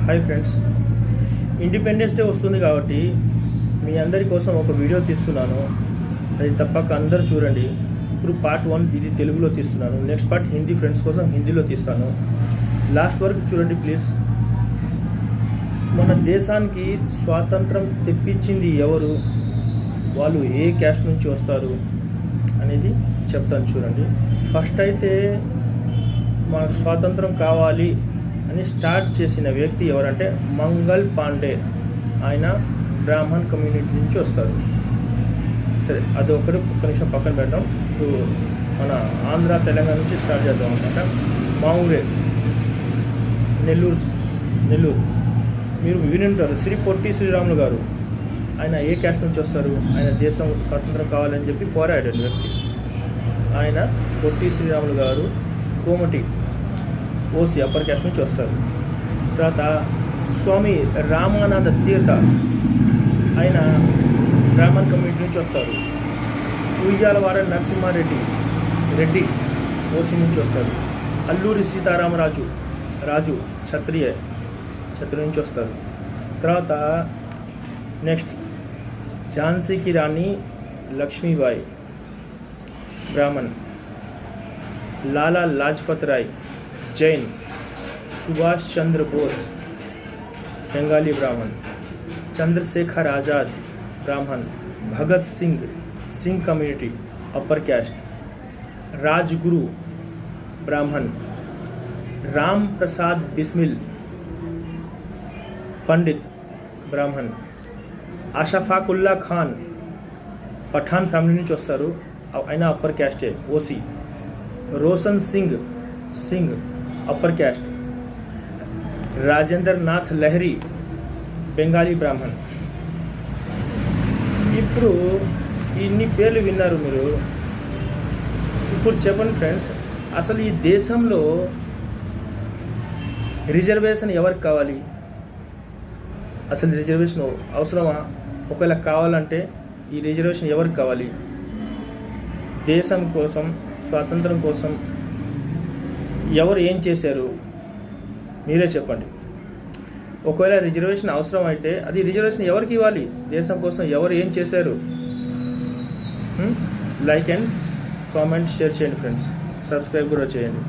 Hi friends, independence day వస్తుంది కాబట్టి మీ అందరి కోసం ఒక వీడియో తీస్తున్నాను. అది తప్పక అందరూ చూడండి. ఇప్పుడు పార్ట్ 1 ఇది తెలుగులో తీస్తున్నాను. నెక్స్ట్ పార్ట్ హిందీ ఫ్రెండ్స్ కోసం హిందీలో తీస్తాను. లాస్ట్ వరకు చూడండి ప్లీజ్. మన దేశానికి స్వాతంత్రం తెప్పించింది ఎవరు, వాళ్ళు ఏ క్యాస్ట్ నుంచి వస్తారు అనేది చెప్తాను చూడండి. ఫస్ట్ అయితే మనకు స్వాతంత్రం కావాలి అని స్టార్ట్ చేసిన వ్యక్తి ఎవరంటే మంగల్ పాండే. ఆయన బ్రాహ్మణ్ కమ్యూనిటీ నుంచి వస్తారు. సరే, అది ఒక్క నిమిషం పక్కన పెడదాం. ఇప్పుడు మన ఆంధ్ర తెలంగాణ నుంచి స్టార్ట్ చేద్దాం అనమాట. మావురే, నెల్లూరు మీరు వినుంటారు. శ్రీ పొట్టి శ్రీరాములు గారు. ఆయన ఏ క్యాస్ట్ నుంచి వస్తారు? ఆయన దేశం స్వాతంత్రం కావాలని చెప్పి పోరాడాడు వ్యక్తి. ఆయన పొట్టి శ్రీరాములు గారు కోమటి ఓసీ అప్పర్ క్యాస్ట్ నుంచి వస్తారు. తర్వాత స్వామి రామానంద తీర్థ, ఆయన బ్రాహ్మణ్ కమ్యూనిటీ నుంచి వస్తారు. ఉయ్యాలవాడ నరసింహారెడ్డి ఓసీ నుంచి వస్తారు. అల్లూరి సీతారామరాజు క్షత్రియ నుంచి వస్తారు. తర్వాత నెక్స్ట్ ఝాన్సీకి Rani Lakshmibai Brahmin. Lala Lajpat Rai Jain. Subhash Chandra Bose Bengali Brahmin. Chandrashekhar Azad Brahmin. Bhagat Singh community upper caste. Rajguru Brahmin. Ram Prasad Bismil Pandit Brahmin. Ashfaqulla Khan Pathan family నుంచి వస్తారు. ఆయన అప్పర్ క్యాస్టే OC. Roshan Singh upper caste. Rajendra Nath Lahiri Bengali Brahmin. ఇప్పుడు ఇన్ని పేర్లు విన్నారు మీరు. ఇప్పుడు చెప్పండి ఫ్రెండ్స్, అసలు ఈ దేశంలో రిజర్వేషన్ ఎవరికి కావాలి? అసలు రిజర్వేషన్ అవసరమా? ఒకవేళ కావాలంటే ఈ రిజర్వేషన్ ఎవరికి కావాలి? దేశం కోసం, స్వాతంత్రం కోసం ఎవరు ఏం చేశారు మీరే చెప్పండి. ఒకవేళ రిజర్వేషన్ అవసరం అయితే అది రిజర్వేషన్ ఎవరికి ఇవ్వాలి? దేశం కోసం ఎవరు ఏం చేశారు? లైక్ అండ్ కామెంట్ షేర్ చేయండి ఫ్రెండ్స్. సబ్స్క్రైబ్ కూడా చేయండి.